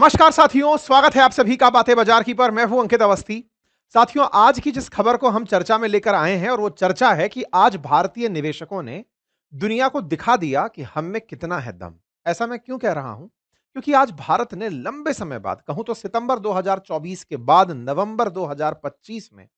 नमस्कार साथियों, स्वागत है आप सभी का बातें बाजार की पर। मैं हूं अंकित अवस्थी। साथियों, आज की जिस खबर को हम चर्चा में लेकर आए हैं और वो चर्चा है कि आज भारतीय निवेशकों ने दुनिया को दिखा दिया कि हम में कितना है दम। ऐसा मैं क्यों कह रहा हूं? क्योंकि आज भारत ने लंबे समय बाद, कहूं तो सितंबर 2024 के बाद नवंबर 2025 में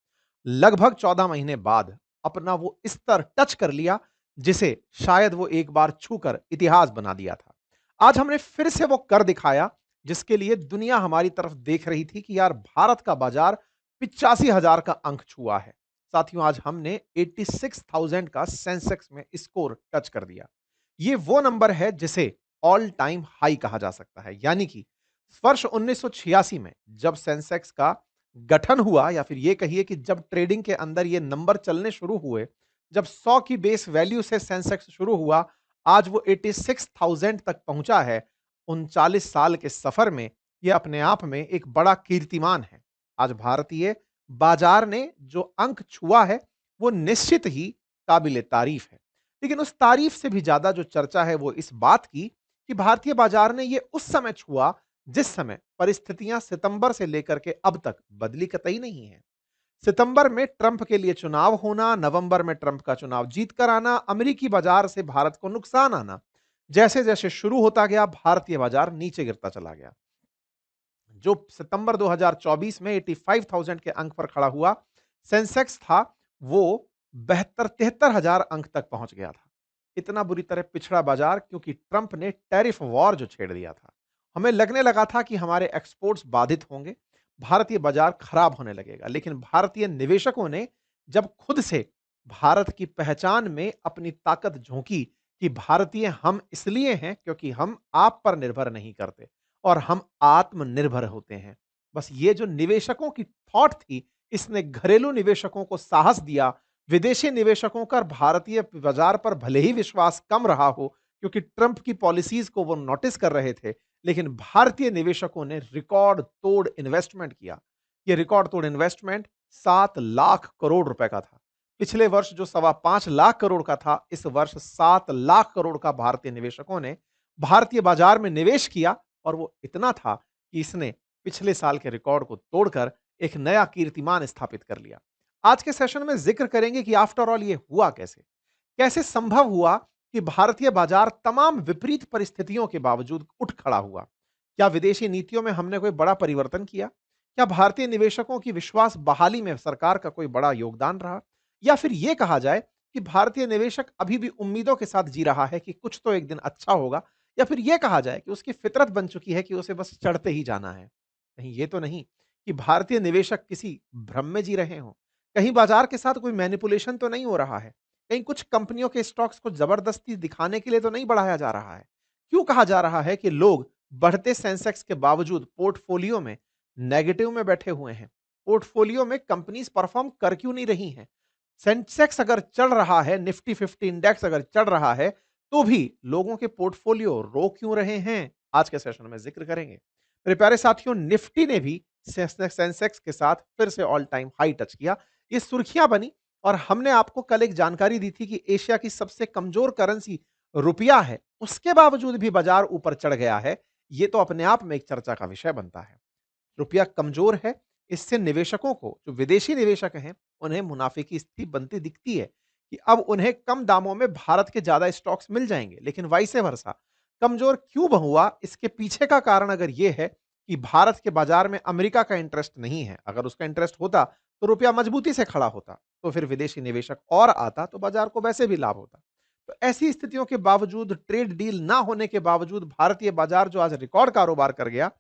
लगभग 14 महीने बाद अपना वो स्तर टच कर लिया जिसे शायद वो एक बार छूकर इतिहास बना दिया था। आज हमने फिर से वो कर दिखाया जिसके लिए दुनिया हमारी तरफ देख रही थी कि यार भारत का बाजार 85,000 का अंक छुआ है। साथियों, आज हमने 86,000 का सेंसेक्स में स्कोर टच कर दिया। ये वो नंबर है जिसे ऑल टाइम हाई कहा जा सकता है। यानी कि वर्ष 1986 में जब सेंसेक्स का गठन हुआ, या फिर ये कहिए कि जब ट्रेडिंग के अंदर ये नंबर चलने शुरू हुए, जब 100 की बेस वैल्यू से सेंसेक्स शुरू हुआ, आज वो 86,000 तक पहुंचा है। 39 साल के सफर में यह अपने आप में एक बड़ा कीर्तिमान है। आज भारतीय बाजार ने जो अंक छुआ है, वो निश्चित ही काबिले तारीफ है। लेकिन उस तारीफ से भी ज्यादा जो चर्चा है वो इस बात की कि भारतीय बाजार ने ये उस समय छुआ जिस समय परिस्थितियां सितंबर से लेकर के अब तक बदली कतई नहीं है। सितंबर में ट्रंप के लिए चुनाव होना, नवंबर में ट्रंप का चुनाव जीत कर आना, अमेरिकी बाजार से भारत को नुकसान आना, जैसे जैसे शुरू होता गया भारतीय बाजार नीचे गिरता चला गया। जो सितंबर 2024 में 85,000 के अंक पर खड़ा हुआ सेंसेक्स था, वो 73,000 अंक तक पहुंच गया था। इतना बुरी तरह पिछड़ा बाजार क्योंकि ट्रंप ने टैरिफ वॉर जो छेड़ दिया था। हमें लगने लगा था कि हमारे एक्सपोर्ट्स बाधित होंगे, भारतीय बाजार खराब होने लगेगा। लेकिन भारतीय निवेशकों ने जब खुद से भारत की पहचान में अपनी ताकत झोंकी कि भारतीय हम इसलिए हैं क्योंकि हम आप पर निर्भर नहीं करते और हम आत्मनिर्भर होते हैं। बस ये जो निवेशकों की थॉट थी, इसने घरेलू निवेशकों को साहस दिया। विदेशी निवेशकों का भारतीय बाजार पर भले ही विश्वास कम रहा हो, क्योंकि ट्रंप की पॉलिसीज को वो नोटिस कर रहे थे, लेकिन भारतीय निवेशकों ने रिकॉर्ड तोड़ इन्वेस्टमेंट किया। ये रिकॉर्ड तोड़ इन्वेस्टमेंट 7 लाख करोड़ रुपए का था। पिछले वर्ष जो 5.25 लाख करोड़ का था, इस वर्ष 7 लाख करोड़ का भारतीय निवेशकों ने भारतीय बाजार में निवेश किया। और वो इतना था कि इसने पिछले साल के रिकॉर्ड को तोड़कर एक नया कीर्तिमान स्थापित कर लिया। आज के सेशन में जिक्र करेंगे कि आफ्टर ऑल ये हुआ कैसे? कैसे संभव हुआ कि भारतीय बाजार तमाम विपरीत परिस्थितियों के बावजूद उठ खड़ा हुआ? क्या विदेशी नीतियों में हमने कोई बड़ा परिवर्तन किया? क्या भारतीय निवेशकों की विश्वास बहाली में सरकार का कोई बड़ा योगदान रहा? या फिर यह कहा जाए कि भारतीय निवेशक अभी भी उम्मीदों के साथ जी रहा है कि कुछ तो एक दिन अच्छा होगा? या फिर यह कहा जाए कि उसकी फितरत बन चुकी है कि उसे बस चढ़ते ही जाना है? कहीं ये तो नहीं कि भारतीय निवेशक किसी भ्रम में जी रहे हों? कहीं बाजार के साथ कोई मैनिपुलेशन तो नहीं हो रहा है? कहीं कुछ कंपनियों के स्टॉक्स को जबरदस्ती दिखाने के लिए तो नहीं बढ़ाया जा रहा है? क्यों कहा जा रहा है कि लोग बढ़ते सेंसेक्स के बावजूद पोर्टफोलियो में नेगेटिव में बैठे हुए हैं? पोर्टफोलियो में कंपनीज परफॉर्म कर क्यों नहीं रही हैं? सेंसेक्स अगर चढ़ रहा है, निफ्टी 50 इंडेक्स अगर चढ़ रहा है, तो भी लोगों के पोर्टफोलियो रो क्यों रहे हैं? आज के सेशन में जिक्र करेंगे। मेरे प्यारे साथियों, निफ्टी ने भी सेंसेक्स के साथ फिर से ऑल टाइम हाई टच किया। ये सुर्खियां बनी और हमने आपको कल एक जानकारी दी थी कि एशिया की सबसे कमजोर करेंसी रुपया है, उसके बावजूद भी बाजार ऊपर चढ़ गया है। ये तो अपने आप में एक चर्चा का विषय बनता है। रुपया कमजोर है, इससे निवेशकों को, जो विदेशी निवेशक हैं, उन्हें मुनाफे की स्थिति बनती दिखती है कि अब उन्हें कम दामों में भारत के ज्यादा स्टॉक्स मिल जाएंगे। लेकिन वाइसे वर्सा कमजोर क्यों हुआ, इसके पीछे का कारण अगर यह है कि भारत के बाजार में अमेरिका का इंटरेस्ट नहीं है। अगर उसका इंटरेस्ट होता तो रुपया मजबूती से खड़ा होता, तो फिर विदेशी निवेशक और आता तो बाजार को वैसे भी लाभ होता। तो ऐसी स्थितियों के बावजूद, ट्रेड डील ना होने के बावजूद भारतीय बाजार जो आज रिकॉर्ड कारोबार कर गया,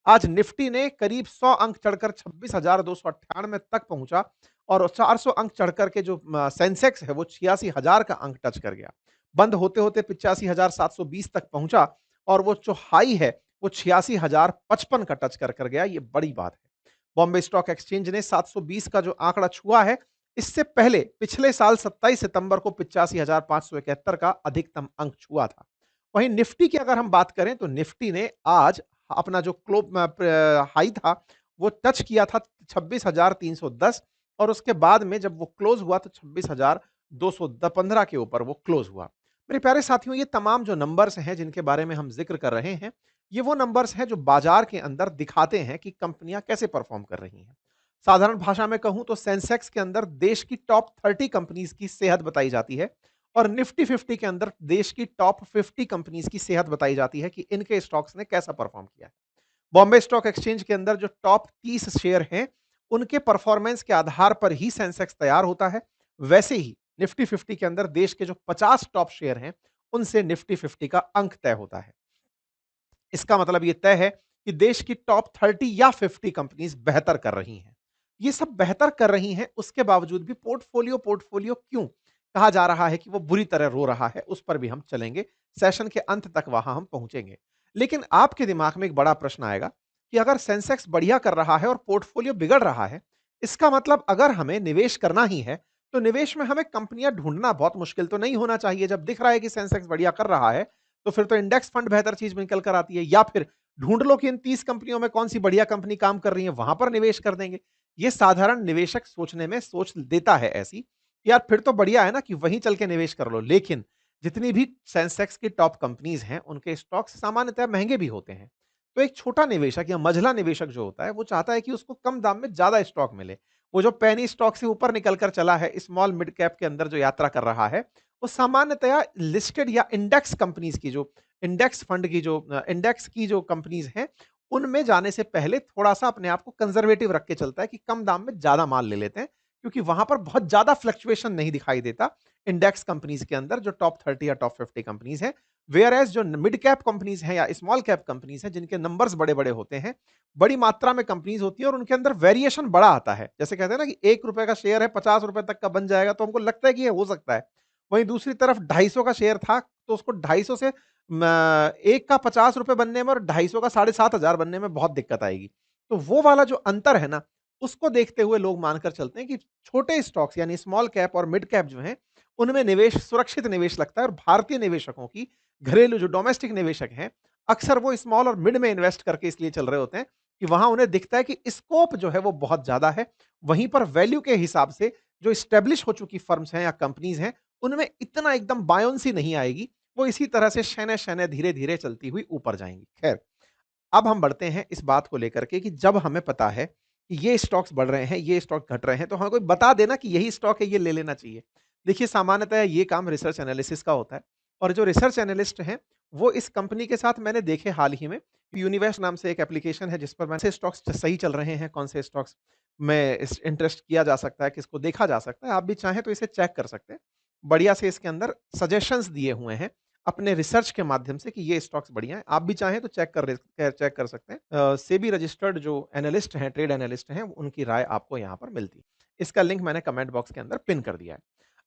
आज निफ्टी ने करीब 100 अंक चढ़कर 26,298 तक पहुंचा और 400 अंक चढ़कर के जो सेंसेक्स है वो 86,000 का अंक टच कर गया। बंद होते होते 85,720 तक पहुंचा और वो जो हाई है वो 86,055 का टच कर गया। ये बड़ी बात है। बॉम्बे स्टॉक एक्सचेंज ने 720 का जो आंकड़ा छुआ है, इससे पहले पिछले साल 27 सितंबर को 85,571 का अधिकतम अंक छुआ था। वहीं निफ्टी की अगर हम बात करें तो निफ्टी ने आज अपना जो हाई था वो टच किया था 26,310 और उसके बाद में जब वो क्लोज हुआ तो 26,215 के ऊपर वो क्लोज हुआ। मेरे प्यारे साथियों, ये तमाम जो नंबर्स हैं जिनके बारे में हम जिक्र कर रहे हैं, ये वो नंबर्स हैं जो बाजार के अंदर दिखाते हैं कि कंपनियां कैसे परफॉर्म कर रही हैं। साधारण भाषा में कहूं तो सेंसेक्स के अंदर देश की टॉप 30 कंपनीज की सेहत बताई जाती है और निफ्टी 50 के अंदर देश की टॉप 50 कंपनीज की सेहत बताई जाती है कि इनके स्टॉक्स ने कैसा परफॉर्म किया है। बॉम्बे स्टॉक एक्सचेंज के अंदर जो टॉप 30 शेयर हैं, उनके परफॉर्मेंस के आधार पर ही सेंसेक्स तैयार होता है। वैसे ही निफ्टी 50 के अंदर देश के जो 50 टॉप शेयर हैं, उनसे निफ्टी 50 का अंक तय होता है। इसका मतलब ये तय है कि देश की टॉप 30 या 50 कंपनीज बेहतर कर रही हैं। ये सब बेहतर कर रही हैं, उसके बावजूद भी पोर्टफोलियो पोर्टफोलियो क्यों कहा जा रहा है कि वो बुरी तरह रो रहा है, उस पर भी हम चलेंगे। सेशन के अंत तक वहां हम पहुंचेंगे। लेकिन आपके दिमाग में एक बड़ा प्रश्न आएगा कि अगर सेंसेक्स बढ़िया कर रहा है और पोर्टफोलियो बिगड़ रहा है, इसका मतलब अगर हमें निवेश करना ही है, तो निवेश में हमें कंपनियां ढूंढना बहुत मुश्किल तो नहीं होना चाहिए। जब दिख रहा है कि सेंसेक्स बढ़िया कर रहा है, तो फिर तो इंडेक्स फंड बेहतर चीज निकल कर आती है, या फिर ढूंढ लो कि इन 30 कंपनियों में कौन सी बढ़िया कंपनी काम कर रही है, वहां पर निवेश कर देंगे। ये साधारण निवेशक सोचने में सोच देता है ऐसी कि यार फिर तो बढ़िया है ना कि वहीं चल के निवेश कर लो। लेकिन जितनी भी सेंसेक्स की टॉप कंपनीज हैं, उनके स्टॉक्स सामान्यतः महंगे भी होते हैं। तो एक छोटा निवेशक या मझला निवेशक जो होता है, वो चाहता है कि उसको कम दाम में ज्यादा स्टॉक मिले। वो जो पेनी स्टॉक से ऊपर निकल कर चला है, स्मॉल मिड कैप के अंदर जो यात्रा कर रहा है, वो सामान्यतया लिस्टेड या इंडेक्स कंपनीज की जो इंडेक्स फंड की जो इंडेक्स की जो कंपनीज हैं, उनमें जाने से पहले थोड़ा-सा अपने आप को कंजर्वेटिव रख के चलता है कि कम दाम में ज़्यादा माल ले लेते हैं, क्योंकि वहां पर बहुत ज़्यादा फ्लक्चुएशन नहीं दिखाई देता इंडेक्स कंपनीज के अंदर जो टॉप 30 या टॉप 50 कंपनीज हैं। वेयर एज़ जो मिड कैप कंपनीज हैं या स्मॉल कैप कंपनीज हैं, जिनके नंबर्स बड़े-बड़े होते हैं, बड़ी मात्रा में कंपनीज होती है और उनके अंदर वेरिएशन बड़ा आता है। जैसे कहते हैं ना कि ₹1 का शेयर है, ₹50 तक का बन जाएगा, तो हमको लगता है कि ये हो सकता है। वहीं दूसरी तरफ 250 का शेयर था, तो उसको 250 से एक का ₹50 बनने में और 250 का 7,500 बनने में बहुत दिक्कत आएगी। तो वो वाला जो अंतर है ना, उसको देखते हुए लोग मानकर चलते हैं कि छोटे स्टॉक्स यानी स्मॉल कैप और मिड कैप जो हैं, उनमें निवेश सुरक्षित निवेश लगता है और भारतीय निवेशकों की घरेलू जो डोमेस्टिक निवेशक हैं, अक्सर वो स्मॉल और मिड में इन्वेस्ट करके इसलिए चल रहे होते हैं कि वहां उन्हें दिखता है कि स्कोप जो है वो बहुत ज्यादा है। वहीं पर वैल्यू के हिसाब से जो स्टेब्लिश हो चुकी फर्म्स हैं या कंपनीज हैं, उनमें इतना एकदम बायोंसी नहीं आएगी। वो इसी तरह से शहने-शहने धीरे-धीरे चलती हुई ऊपर जाएँगी। खैर, अब हम बढ़ते हैं इस बात को लेकर के कि जब हमें पता है कि ये स्टॉक्स बढ़ रहे हैं, ये स्टॉक घट रहे हैं, तो हमें कोई बता देना कि यही स्टॉक है, ये ले लेना चाहिए। देखिए, सामान्यतः ये काम रिसर्च एनालिसिस का होता है और जो रिसर्च एनालिस्ट हैं, वो इस कंपनी के साथ मैंने देखे हाल ही में, यूनिवेस्ट नाम से एक एप्लीकेशन है जिस पर मैं से स्टॉक्स सही चल रहे हैं, कौन से स्टॉक्स में इस इंटरेस्ट किया जा सकता है, किसको देखा जा सकता है। आप भी चाहें तो इसे चेक कर सकते हैं। बढ़िया से इसके अंदर सजेशंस दिए हुए हैं अपने रिसर्च के माध्यम से कि ये स्टॉक्स बढ़िया हैं। आप भी चाहें तो चेक कर सकते हैं। सेबी रजिस्टर्ड जो एनालिस्ट हैं, ट्रेड एनालिस्ट हैं, उनकी राय आपको यहाँ पर मिलती है। इसका लिंक मैंने कमेंट बॉक्स के अंदर पिन कर दिया है।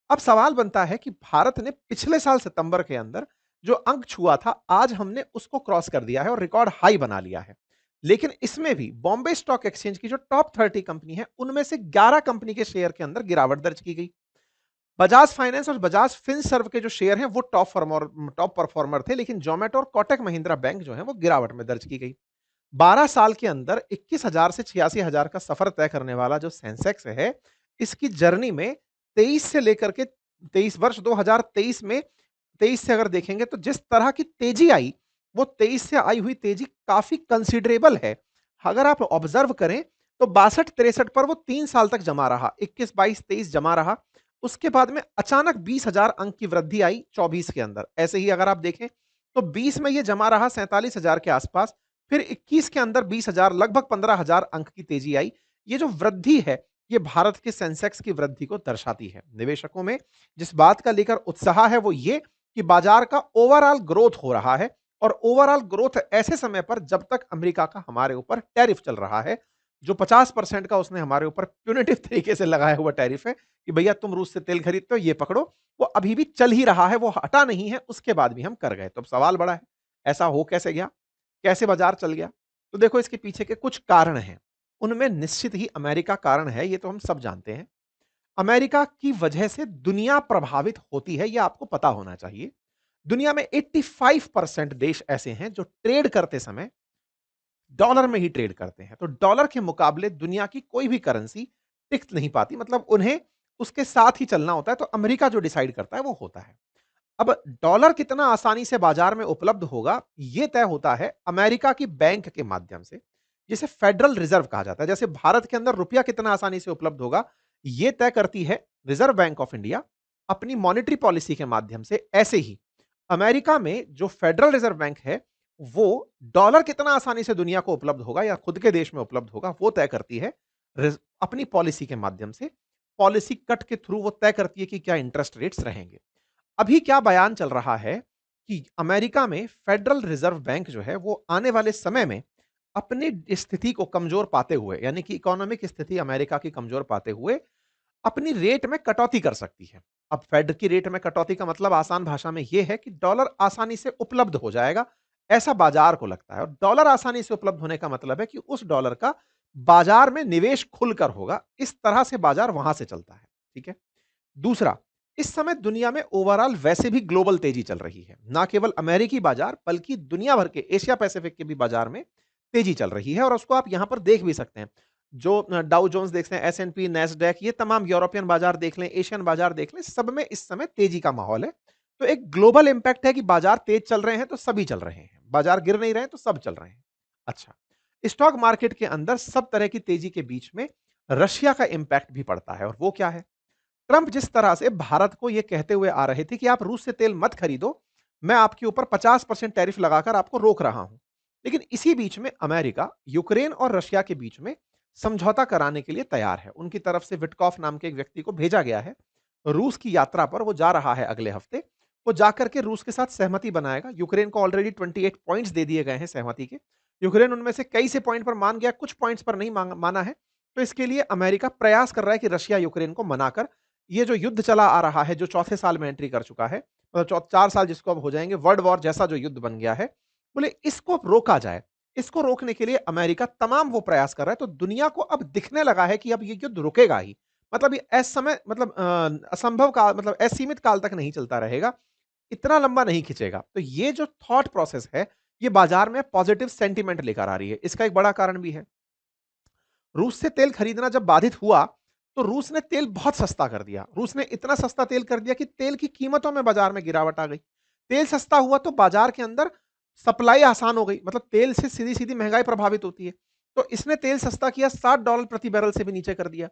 अब सवाल बनता है कि भारत ने पिछले साल सितंबर के अंदर जो अंक छुआ था, आज हमने उसको क्रॉस कर दिया है और रिकॉर्ड हाई बना लिया है। लेकिन इसमें भी बॉम्बे स्टॉक एक्सचेंज की जो टॉप 30 कंपनी है, उनमें से 11 कंपनी के शेयर के अंदर गिरावट दर्ज की गई। बजाज फाइनेंस और बजाज फिनसर्व के जो शेयर हैं वो टॉप परफॉर्मर थे, लेकिन जोमेटो और कोटक महिंद्रा बैंक जो है वो गिरावट में दर्ज की गई। 12 साल के अंदर 21,000 से 86,000 का सफर तय करने वाला जो सेंसेक्स है, इसकी जर्नी में 23 से लेकर के 23 वर्ष 2023 में 23 से अगर देखेंगे तो जिस तरह की तेजी आई, वो 23 से आई हुई तेजी काफी कंसिडरेबल है। अगर आप ऑब्जर्व करें तो 62-63 पर वो 3 साल तक जमा रहा, 21, 22, 23 जमा रहा। उसके बाद में अचानक 20,000 अंक की वृद्धि आई 24 के अंदर। ऐसे ही अगर आप देखें तो 20 में ये जमा रहा 47,000 के आसपास, फिर 21 के अंदर 20,000 लगभग 15,000 अंक की तेजी आई। ये जो वृद्धि है, ये भारत के सेंसेक्स की वृद्धि को दर्शाती है। निवेशकों में जिस बात का लेकर उत्साह है वो ये कि बाजार का ओवरऑल ग्रोथ हो रहा है और ओवरऑल ग्रोथ ऐसे समय पर जब तक अमेरिका का हमारे ऊपर टैरिफ चल रहा है, जो 50% का उसने हमारे ऊपर प्यूनिटिव तरीके से लगाया हुआ टैरिफ है कि भैया तुम रूस से तेल खरीदते हो, ये पकड़ो, वो अभी भी चल ही रहा है, वो हटा नहीं है, उसके बाद भी हम कर गए। तो अब सवाल बड़ा है, ऐसा हो कैसे गया? कैसे बाजार चल गया? तो देखो इसके पीछे के कुछ कारण हैं। उनमें निश्चित ही अमेरिका कारण है, ये तो हम सब जानते हैं। अमेरिका की वजह से दुनिया प्रभावित होती है, यह आपको पता होना चाहिए। दुनिया में 85% देश ऐसे हैं जो ट्रेड करते समय डॉलर में ही ट्रेड करते हैं। तो डॉलर के मुकाबले दुनिया की कोई भी करेंसी टिक नहीं पाती, मतलब उन्हें उसके साथ ही चलना होता है। तो अमेरिका जो डिसाइड करता है वो होता है। अब डॉलर कितना आसानी से बाजार में उपलब्ध होगा, यह तय होता है अमेरिका की बैंक के माध्यम से, जिसे फेडरल रिजर्व कहा जाता है। जैसे भारत के अंदर रुपया कितना आसानी से उपलब्ध होगा, यह तय करती है रिजर्व बैंक ऑफ इंडिया अपनी मॉनेटरी पॉलिसी के माध्यम से। ऐसे ही अमेरिका में जो फेडरल रिजर्व बैंक है, वो डॉलर कितना आसानी से दुनिया को उपलब्ध होगा या खुद के देश में उपलब्ध होगा, वो तय करती है अपनी पॉलिसी के माध्यम से। पॉलिसी कट के थ्रू वो तय करती है कि क्या इंटरेस्ट रेट्स रहेंगे। अभी क्या बयान चल रहा है कि अमेरिका में फेडरल रिजर्व बैंक जो है वो आने वाले समय में अपनी स्थिति को कमजोर पाते हुए, यानी कि इकोनॉमिक स्थिति अमेरिका की कमजोर पाते हुए अपनी रेट में कटौती कर सकती है। अब फेड की रेट में कटौती का मतलब आसान भाषा में यह है कि डॉलर आसानी से उपलब्ध हो जाएगा, ऐसा बाजार को लगता है। और डॉलर आसानी से उपलब्ध होने का मतलब है कि उस डॉलर का बाजार में निवेश खुलकर होगा। इस तरह से बाजार वहां से चलता है। ठीक है। दूसरा, इस समय दुनिया में ओवरऑल वैसे भी ग्लोबल तेजी चल रही है। ना केवल अमेरिकी बाजार बल्कि दुनिया भर के एशिया पैसिफिक के भी बाजार में तेजी चल रही है और उसको आप यहां पर देख भी सकते हैं। जो डाउ जोन्स देख लें, एस-एन-पी, नैस्डैक, ये तमाम यूरोपियन बाजार देख लें, एशियन बाजार देख लें, सब में इस समय तेजी का माहौल है। तो एक ग्लोबल इंपैक्ट है कि बाजार तेज चल रहे हैं तो सभी चल रहे हैं, बाजार गिर नहीं रहे हैं तो सब चल रहे हैं। अच्छा, स्टॉक मार्केट के अंदर सब तरह की तेजी के बीच में रशिया का इंपैक्ट भी पड़ता है और वो क्या है? ट्रंप जिस तरह से भारत को यह कहते हुए आ रहे थे कि आप रूस से तेल मत खरीदो, मैं आपके ऊपर 50% टैरिफ लगाकर आपको रोक रहा हूं। लेकिन इसी बीच में अमेरिका यूक्रेन और रशिया के बीच में समझौता कराने के लिए तैयार है। उनकी तरफ से विटकॉफ नाम के एक व्यक्ति को भेजा गया है। रूस की यात्रा पर वो जा रहा है अगले हफ्ते। वो जाकर के रूस के साथ सहमति बनाएगा। यूक्रेन को ऑलरेडी 28 पॉइंट्स दे दिए गए हैं सहमति के। यूक्रेन उनमें से कई से पॉइंट पर मान गया, कुछ पॉइंट्स पर नहीं माना है। तो इसके लिए अमेरिका प्रयास कर रहा है कि रशिया यूक्रेन को मनाकर ये जो युद्ध चला आ रहा है, जो चौथे साल में एंट्री कर चुका है, 4 साल जिसको अब हो जाएंगे, वर्ल्ड वॉर जैसा जो युद्ध बन गया है, बोले इसको अब रोका जाए। इसको रोकने के लिए अमेरिका तमाम वो प्रयास कर रहा है। तो दुनिया को अब दिखने लगा है कि अब ये युद्ध रुकेगा ही। मतलब ये असमय, मतलब असंभव काल, मतलब असीमित काल तक नहीं चलता रहेगा, इतना लंबा नहीं खिंचेगा। तो ये जो थॉट प्रोसेस है, ये बाजार में पॉजिटिव सेंटीमेंट लेकर आ रही है। इसका एक बड़ा कारण भी है, रूस से तेल खरीदना जब बाधित हुआ, तो रूस ने तेल बहुत सस्ता कर दिया। रूस ने इतना सस्ता तेल कर दिया कि तेल की कीमतों में बाजार में गिरावट आ गई। तेल सस्ता हुआ तो बाजार के अंदर सप्लाई आसान हो गई, मतलब तेल से सीधी-सीधी महंगाई प्रभावित होती है। तो इसने तेल सस्ता किया, $60 प्रति बैरल से भी नीचे कर दिया।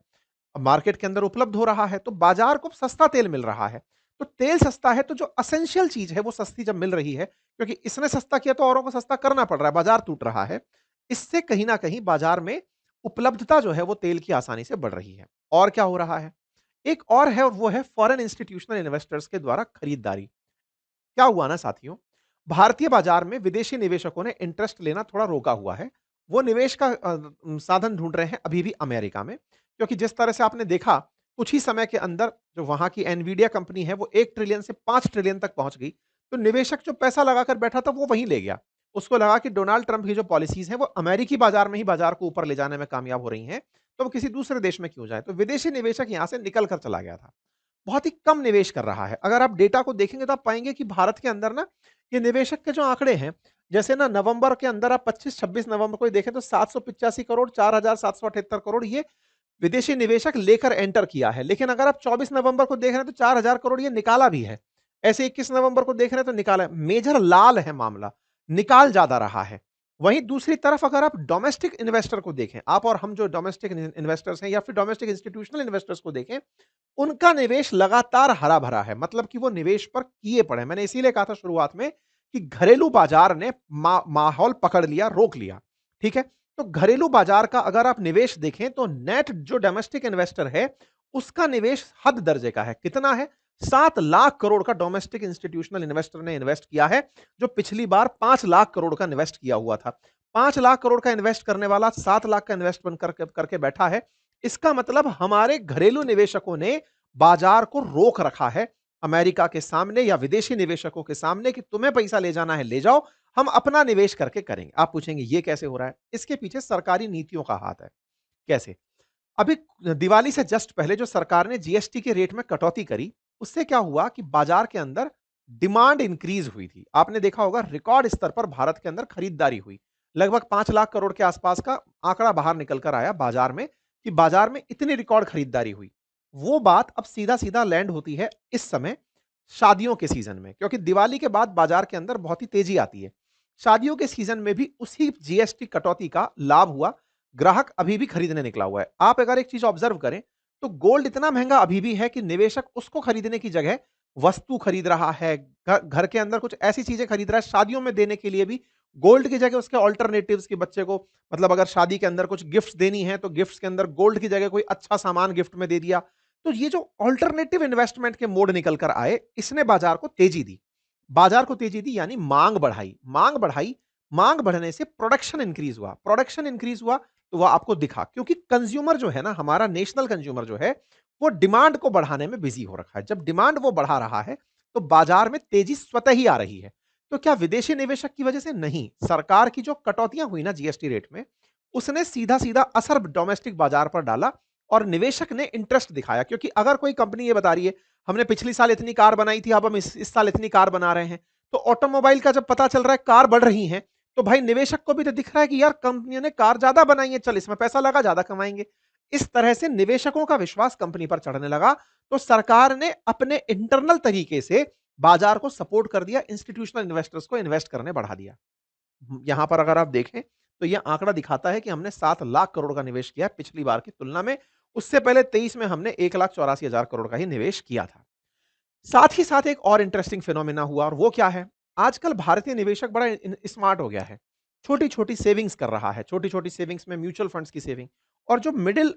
अब मार्केट के अंदर उपलब्ध हो रहा है, तो बाजार को सस्ता तेल मिल रहा है। तो तेल सस्ता है, तो जो एसेंशियल चीज़ है, वो सस्ती जब मिल रही है, क्योंकि इसने सस्ता किया तो औरों को सस्ता करना पड़ रहा है, बाजार टूट रहा है। इससे कहीं न कहीं बाजार में उपलब्धता जो है वो तेल की आसानी से बढ़ रही है। और क्या हो रहा है? एक और है, और वो है फॉरेन इंस्टीट्यूशनल इन्वेस्टर्स के द्वारा खरीदारी। क्या हुआ ना साथियों, भारतीय बाजार में विदेशी निवेशकों ने इंटरेस्ट लेना थोड़ा रोका हुआ है। वो निवेश का साधन ढूंढ रहे हैं अभी भी अमेरिका में, क्योंकि जिस तरह से आपने देखा कुछ ही समय के अंदर जो वहां की एनवीडिया कंपनी है वो 1 ट्रिलियन से 5 ट्रिलियन तक पहुंच गई। तो निवेशक जो पैसा लगाकर बैठा था वो वहीं ले गया। उसको लगा कि डोनाल्ड ट्रंप की जो पॉलिसीज हैं वो अमेरिकी बाजार में ही बाजार को ऊपर ले जाने में कामयाब हो रही हैं, तो वो किसी दूसरे देश में क्यों जाए। तो विदेशी निवेशक यहां से निकल कर चला गया था। बहुत ही कम निवेश कर रहा है। अगर आप डेटा को देखेंगे तो आप पाएंगे कि भारत के अंदर ना ये निवेशक के जो आंकड़े हैं, जैसे ना नवंबर के अंदर आप 25-26 नवंबर को देखें तो 785 करोड़, 4,778 करोड़ ये विदेशी निवेशक लेकर एंटर किया है। लेकिन अगर आप 24 नवंबर को देख रहे हैं तो 4,000 करोड़ ये निकाला भी है। ऐसे 21 नवंबर को देख रहे हैं तो निकाला है। मेजर लाल है मामला, निकाल ज्यादा रहा है। वहीं दूसरी तरफ अगर आप डोमेस्टिक इन्वेस्टर को देखें, आप और हम जो डोमेस्टिक इन्वेस्टर्स हैं या फिर डोमेस्टिक इंस्टीट्यूशनल इन्वेस्टर्स को देखें, उनका निवेश लगातार हरा-भरा है, मतलब कि वो निवेश पर किए पड़े हैं। मैंने इसीलिए कहा था शुरुआत में कि घरेलू बाजार ने माहौल पकड़ लिया, रोक लिया। ठीक है? तो घरेलू बाजार का अगर आप निवेश देखें तो नेट जो डोमेस्टिक इन्वेस्टर है, उसका निवेश हद दर्जे का है। कितना है? 7 लाख करोड़ का डोमेस्टिक इंस्टीट्यूशनल इन्वेस्टर ने इन्वेस्ट किया है, जो पिछली बार 5 लाख करोड़ का इन्वेस्ट किया हुआ था। 5 लाख करोड़ का इन्वेस्ट करने वाला 7 लाख का इन्वेस्ट बन करके बैठा है। इसका मतलब हमारे घरेलू निवेशकों ने बाजार को रोक रखा है अमेरिका के सामने या विदेशी निवेशकों के सामने कि तुम्हें पैसा ले जाना है ले जाओ, हम अपना निवेश करके करेंगे। आप पूछेंगे ये कैसे हो रहा है? इसके पीछे सरकारी नीतियों का हाथ है। कैसे? अभी दिवाली से जस्ट पहले जो सरकार ने जीएसटी के रेट में कटौती करी, उससे क्या हुआ कि बाजार के अंदर डिमांड इंक्रीज हुई थी। आपने देखा होगा रिकॉर्ड स्तर पर भारत के अंदर खरीदारी हुई। लगभग 5 लाख करोड़ के आसपास का आंकड़ा बाहर निकल कर आया बाजार में, कि बाजार में इतनी रिकॉर्ड खरीदारी हुई। वो बात अब सीधा-सीधा लैंड होती है इस समय शादियों के सीजन में, क्योंकि दिवाली के बाद बाजार के अंदर बहुत ही तेजी आती है। शादियों के सीजन में भी उसी जीएसटी कटौती का लाभ हुआ, ग्राहक अभी भी खरीदने निकला हुआ है। आप अगर एक चीज ऑब्जर्व करें, तो गोल्ड इतना महंगा अभी भी है कि निवेशक उसको खरीदने की जगह वस्तु खरीद रहा है, घर के अंदर कुछ ऐसी चीजें खरीद रहा है, शादियों में देने के लिए भी गोल्ड की जगह उसके ऑल्टरनेटिव्स, की बच्चे को मतलब अगर शादी के अंदर कुछ गिफ्ट्स देनी है तो गिफ्ट्स के अंदर गोल्ड की जगह कोई अच्छा सामान गिफ्ट में दे दिया। तो ये जो अल्टरनेटिव इन्वेस्टमेंट के मोड निकल कर आए, इसने बाजार को तेजी दी। बाजार को तेजी दी यानी मांग बढ़ाई, मांग बढ़ाई, मांग बढ़ने से प्रोडक्शन इंक्रीज हुआ, प्रोडक्शन इंक्रीज हुआ तो वह आपको दिखा, क्योंकि कंज्यूमर जो है ना, हमारा नेशनल कंज्यूमर जो है, वो डिमांड को बढ़ाने में बिजी हो रखा है। जब डिमांड वो बढ़ा रहा है, तो बाजार में तेजी स्वतः ही आ रही है। तो क्या विदेशी निवेशक की वजह से? नहीं, सरकार की जो कटौतियां हुई ना जीएसटी रेट में, उसने सीधा सीधा असर डोमेस्टिक बाजार पर डाला और निवेशक ने इंटरेस्ट दिखाया, क्योंकि अगर कोई कंपनी ये बता रही है हमने पिछली साल इतनी कार बनाई थी, अब हम इस साल इतनी कार बना रहे हैं, तो ऑटोमोबाइल का जब पता चल रहा है कार बढ़ रही है, तो भाई निवेशक को भी तो दिख रहा है कि यार कंपनियों ने कार ज्यादा बनाई है, चल इसमें पैसा लगा, ज्यादा कमाएंगे। इस तरह से निवेशकों का विश्वास कंपनी पर चढ़ने लगा, तो सरकार ने अपने इंटरनल तरीके से बाजार को सपोर्ट कर दिया, इंस्टीट्यूशनल इन्वेस्टर्स को इन्वेस्ट करने बढ़ा दिया। यहां पर अगर आप देखें, तो यह आंकड़ा दिखाता है कि हमने 7 लाख करोड़ का निवेश किया पिछली बार की तुलना में। उससे पहले 23 में हमने 1,84,000 करोड़ का ही निवेश किया था। साथ ही साथ एक और इंटरेस्टिंग फिनोमेना हुआ, और वो क्या है? आजकल भारतीय निवेशक बड़ा स्मार्ट हो गया है। छोटी-छोटी सेविंग्स कर रहा है। छोटी-छोटी सेविंग्स में म्यूचुअल फंड्स की सेविंग, और जो मिडिल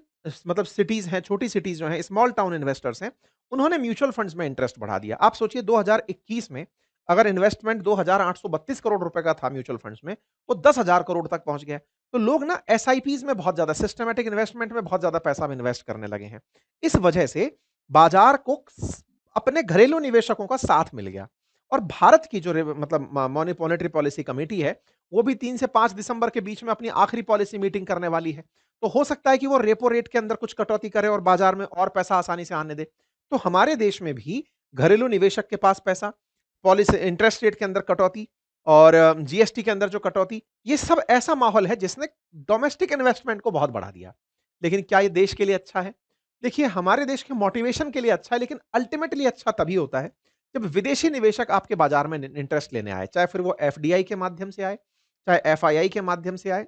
मतलब सिटीज़ हैं, छोटी सिटीज़ जो हैं, स्मॉल टाउन इन्वेस्टर्स हैं, उन्होंने म्यूचुअल फंड्स में इंटरेस्ट बढ़ा दिया। आप सोचिए 2021 में अगर इन्वेस्टमेंट 2,832 करोड़ रुपए का था म्यूचुअल फंड्स में, वो 10,000 करोड़ तक पहुंच गया। तो लोग ना एसआईपीज़ में बहुत ज़्यादा, सिस्टमैटिक इन्वेस्टमेंट में बहुत ज़्यादा पैसा इन्वेस्ट करने लगे हैं। इस वजह से बाजार को अपने घरेलू निवेशकों का साथ मिल गया। और भारत की जो मतलब मॉनेटरी पॉलिसी कमेटी है, वो भी 3 से 5 दिसंबर के बीच में अपनी आखिरी पॉलिसी मीटिंग करने वाली है। तो हो सकता है कि वो रेपो रेट के अंदर कुछ कटौती करे और बाजार में और पैसा आसानी से आने दे। तो हमारे देश में भी घरेलू निवेशक के पास पैसा, पॉलिसी इंटरेस्ट रेट के अंदर कटौती और जीएसटी के अंदर जो कटौती, ये सब ऐसा माहौल है जिसने डोमेस्टिक इन्वेस्टमेंट को बहुत बढ़ा दिया। लेकिन क्या ये देश के लिए अच्छा है? देखिए, हमारे देश के मोटिवेशन के लिए अच्छा है, लेकिन अल्टीमेटली अच्छा तभी होता है जब विदेशी निवेशक आपके बाजार में इंटरेस्ट लेने आए, चाहे फिर वो एफडीआई के माध्यम से आए, चाहे एफआईआई के माध्यम से आए,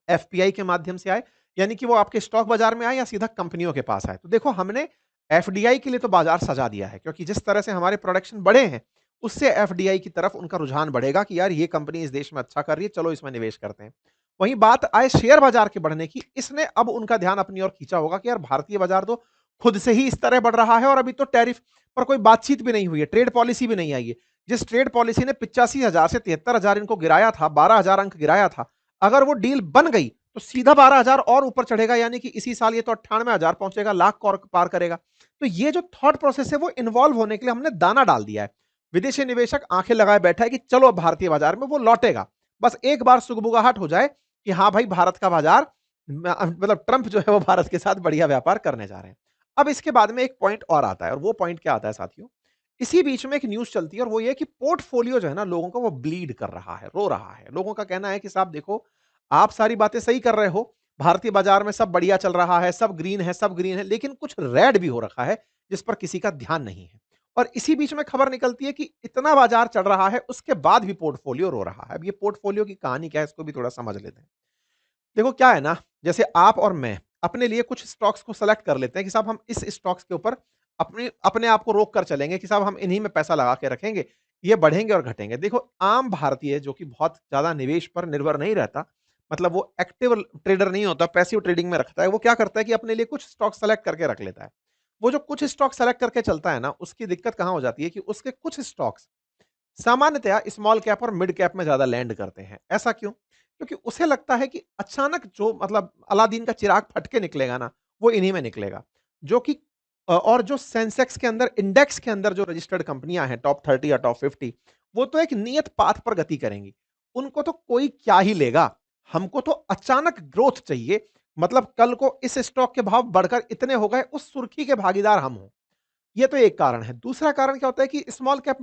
एफपीआई के माध्यम से आए, यानी कि वो आपके स्टॉक बाजार में आए या सीधा कंपनियों के पास आए। तो देखो, हमने एफडीआई के लिए तो बाजार सजा दिया है, क्योंकि जिस तरह से हमारे प्रोडक्शन बढ़े हैं, उससे एफडीआई की तरफ उनका रुझान बढ़ेगा कि यार ये कंपनी इस देश में अच्छा कर रही है, चलो इसमें निवेश करते हैं। वहीं बात आए शेयर बाजार के बढ़ने की, इसने अब उनका ध्यान अपनी ओर खींचा होगा कि यार भारतीय बाजार तो खुद से ही इस तरह बढ़ रहा है, और अभी तो टैरिफ पर कोई बातचीत भी नहीं हुई है, ट्रेड पॉलिसी भी नहीं आई है। जिस ट्रेड पॉलिसी ने 85,000 से 73,000 इनको गिराया था, 12,000 अंक गिराया था, अगर वो डील बन गई तो सीधा 12,000 और ऊपर चढ़ेगा, यानी कि इसी साल ये तो 98,000 पहुंचेगा, लाख को पार करेगा। तो ये जो थॉट प्रोसेस है, वो इन्वॉल्व होने के लिए हमने दाना डाल दिया है। विदेशी निवेशक आंखें लगाए बैठा है कि चलो भारतीय बाजार में वो लौटेगा, बस एक बार सुगबुगाहट हो जाए कि हाँ भाई, भारत का बाजार मतलब ट्रंप जो है वो भारत के साथ बढ़िया व्यापार करने जा रहे हैं। अब इसके बाद में एक पॉइंट और आता है, और वो पॉइंट क्या आता है साथियों? इसी बीच में एक न्यूज चलती है, और वो ये कि पोर्टफोलियो जो है ना लोगों का, वो ब्लीड कर रहा है, रो रहा है। लोगों का कहना है कि साहब देखो, आप सारी बातें सही कर रहे हो, भारतीय बाजार में सब बढ़िया चल रहा है, सब ग्रीन है, सब ग्रीन है, लेकिन कुछ रेड भी हो रखा है जिस पर किसी का ध्यान नहीं है। और इसी बीच में खबर निकलती है कि इतना बाजार चढ़ रहा है, उसके बाद भी पोर्टफोलियो रो रहा है। अब ये पोर्टफोलियो की कहानी क्या है, इसको भी थोड़ा समझ लेते हैं। देखो क्या है ना, जैसे आप और मैं अपने लिए कुछ स्टॉक्स को सेलेक्ट कर लेते हैं कि साहब हम इस स्टॉक्स के ऊपर अपने अपने आप को रोक कर चलेंगे कि साहब हम इन्हीं में पैसा लगा के रखेंगे, ये बढ़ेंगे और घटेंगे। देखो, आम भारतीय जो कि बहुत ज्यादा निवेश पर निर्भर नहीं रहता, मतलब वो एक्टिव ट्रेडर नहीं होता, पैसिव ट्रेडिंग में रखता है, वो क्या करता है कि अपने लिए कुछ स्टॉक सेलेक्ट करके रख लेता है। वो जो कुछ स्टॉक सेलेक्ट करके चलता है ना, उसकी दिक्कत कहां हो जाती है कि उसके कुछ स्टॉक्स सामान्यतया स्मॉल कैप और मिड कैप में ज्यादा लैंड करते हैं। ऐसा क्यों? क्योंकि उसे लगता है कि अचानक जो मतलब अलादीन का चिराग फट के निकलेगा ना, वो इन्हीं में निकलेगा। जो कि और जो सेंसेक्स के अंदर, इंडेक्स के अंदर जो रजिस्टर्ड कंपनियां हैं, टॉप 30 या टॉप 50, वो तो एक नियत पाथ पर गति करेंगी। उनको तो कोई क्या ही लेगा। हमको तो अचानक ग्रोथ चाहिए, मतलब कल को इस स्टॉक के भाव बढ़कर इतने हो गए, उस सुर्खी के भागीदार हम हों। ये तो एक कारण है। दूसरा कारण क्या होता है कि स्मॉल कैप,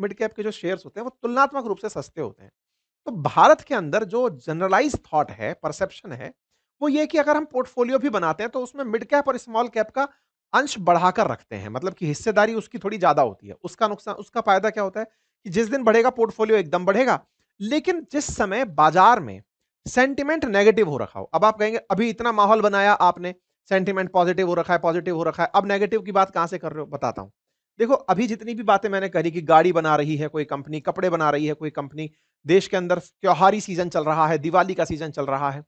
मिड कैप के जो शेयर्स होते हैं, वो तुलनात्मक रूप से सस्ते होते हैं। तो भारत के अंदर जो जनरलाइज़ थॉट है, परसेप्शन है, वो ये है कि अगर हम पोर्टफोलियो भी बनाते हैं, तो उसमें मिड कैप और स्मॉल कैप का अंश बढ़ाकर रखते हैं, मतलब कि हिस्सेदारी उसकी थोड़ी ज़्यादा होती है। उसका नुकसान उसका फ़ायदा क्या होता है कि जिस दिन बढ़ेगा पोर्टफ़ोलियो एकदम बढ़ेगा। लेकिन जिस समय बाज़ार में सेंटिमेंट नेगेटिव हो रखा हो, अब आप कहेंगे अभी इतना माहौल बनाया आपने, सेंटिमेंट पॉज़िटिव हो रखा है, पॉज़िटिव हो रखा है, अब नेगेटिव की बात कहाँ से कर रहे हो? बताता हूँ। देखो, अभी जितनी भी बातें मैंने करी कि गाड़ी बना रही है कोई कंपनी, कपड़े बना रही है कोई कंपनी, देश के अंदर त्योहारी सीज़न चल रहा है, दिवाली का सीज़न चल रहा है।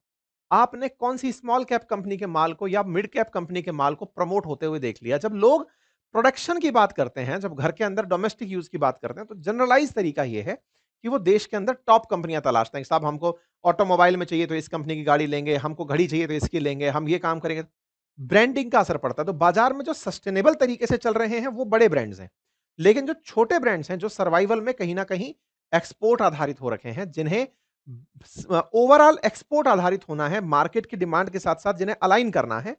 आपने कौन-सी स्मॉल कैप कंपनी के माल को या मिड कैप कंपनी के माल को प्रमोट होते हुए देख लिया? जब लोग प्रोडक्शन की बात करते हैं, जब घर के अंदर डोमेस्टिक यूज़ की बात करते हैं, तो जनरलाइज़ तरीका ये है कि वो देश के अंदर टॉप कंपनियाँ तलाशते हैं कि साहब हमको ऑटोमोबाइल में चाहिए तो इस कंपनी की गाड़ी लेंगे, हमको घड़ी चाहिए तो इसकी लेंगे, हम ये काम करेंगे। ब्रांडिंग का असर पड़ता है, तो बाजार में जो सस्टेनेबल तरीके से चल रहे हैं, वो बड़े ब्रांड्स हैं। लेकिन जो छोटे ब्रांड्स हैं, जो सर्वाइवल में कहीं न कहीं एक्सपोर्ट आधारित हो रखे हैं, जिन्हें ओवरऑल एक्सपोर्ट आधारित होना है, मार्केट की डिमांड के साथ-साथ जिन्हें अलाइन करना है,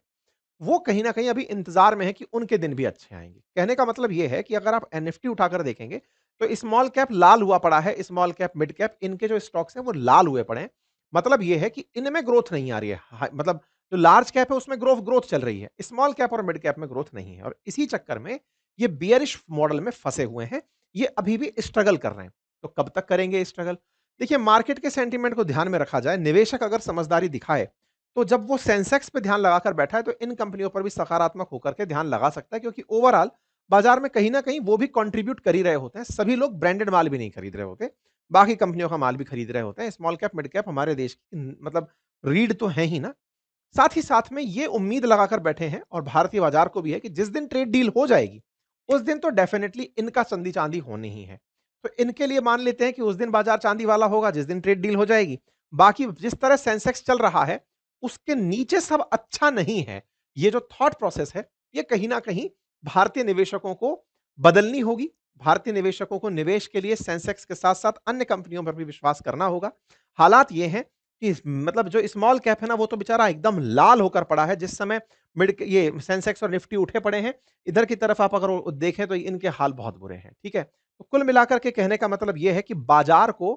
वो कहीं न कहीं अभी इंतज़ार में है कि उनके दिन भी अच्छे आएँगे। कहने का मतलब ये है कि अगर आप एनएफटी उठाकर देखेंगे, तो स्मॉल कैप लाल हुआ पड़ा है, स्मॉल कैप, मिड कैप इनके जो स्टॉक्स हैं वो लाल हुए पड़े हैं। मतलब ये है कि इनमें ग्रोथ नहीं आ रही है। मतलब जो लार्ज कैप है उसमें ग्रोथ ग्रोथ चल रही है। स्मॉल कैप और मिड कैप में ग्रोथ नहीं है और इसी चक्कर में ये बियरिश मॉडल में फँसे हुए हैं। ये अभी भी स्ट्रगल कर रहे हैं। तो कब तक करेंगे स्ट्रगल? देखिए, मार्केट के सेंटीमेंट को ध्यान में रखा जाए, निवेशक अगर समझदारी दिखाए, तो जब वो सेंसेक्स पे ध्यान लगाकर बैठा है, तो इन कंपनियों पर भी सकारात्मक होकर के ध्यान लगा सकता है क्योंकि ओवरऑल बाजार में कहीं न कहीं वो भी कंट्रीब्यूट कर ही रहे होते हैं। सभी लोग ब्रांडेड माल भी नहीं खरीद रहे होते, बाकी कंपनियों का माल भी खरीद रहे होते हैं। स्मॉल कैप, मिड कैप हमारे देश की मतलब रीढ़ तो है ही ना। साथ ही साथ में ये उम्मीद लगाकर बैठे हैं और भारतीय बाजार को भी है कि जिस दिन ट्रेड डील हो जाएगी, उस दिन तो डेफिनिटली इनका संधी-चांदी होनी ही है। तो इनके लिए मान लेते हैं कि उस दिन बाजार चांदी वाला होगा जिस दिन ट्रेड डील हो जाएगी। बाकी जिस तरह सेंसेक्स चल रहा है, उसके नीचे सब अच्छा नहीं है। ये जो थॉट प्रोसेस है, ये कहीं न कहीं भारतीय निवेशकों को बदलनी होगी। भारतीय निवेशकों को निवेश के लिए सेंसेक्स के साथ-साथ अन्य कंपनियों पर भी विश्वास करना होगा। हालात ये हैं कि मतलब जो स्मॉल कैप है ना, वो तो बेचारा एकदम लाल होकर पड़ा है, जिस समय ये सेंसेक्स और निफ्टी उठे पड़े हैं, इधर की तरफ आप अगर वो देखें तो इनके हाल बहुत बुरे हैं, ठीक है? तो कुल मिलाकर के कहने का मतलब ये है कि बाजार को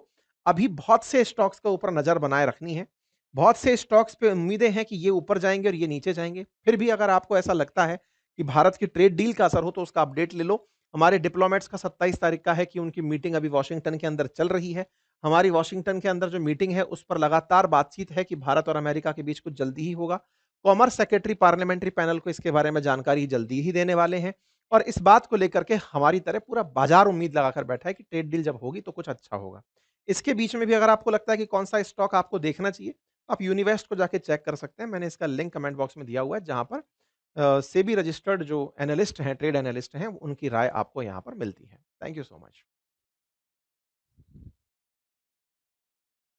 अभी बहुत से स्टॉक्स के ऊपर नज़र बनाए रखनी है। बहुत से स्टॉक्स पे उम्मीदें हैं कि ये ऊपर जाएँगे और ये नीचे जाएँगे। फिर भी अगर आपको ऐसा लगता है कि भारत की ट्रेड डील का असर हो, तो उसका अपडेट ले लो। हमारे डिप्लोमेट्स का 27 तारीख का है कि उनकी मीटिंग अभी वॉशिंगटन के अंदर चल रही है। हमारी वॉशिंगटन के अंदर जो मीटिंग है, उस पर लगातार बातचीत है कि भारत और अमेरिका के बीच कुछ जल्दी ही होगा। कॉमर्स सेक्रेटरी पार्लियामेंट्री पैनल को इसके बारे में जानकारी जल्दी ही देने वाले हैं और इस बात को लेकर के हमारी तरह पूरा बाजार उम्मीद लगाकर बैठा है कि ट्रेड डील जब होगी तो कुछ अच्छा होगा। इसके बीच में भी अगर आपको लगता है कि कौन-सा स्टॉक आपको देखना चाहिए, तो आप यूनिवेस्ट को जाके चेक कर सकते हैं। मैंने इसका लिंक कमेंट बॉक्स में दिया हुआ है, जहाँ पर सेबी रजिस्टर्ड जो एनालिस्ट हैं, ट्रेड एनालिस्ट हैं, उनकी राय आपको यहाँ पर मिलती है। Thank you so much.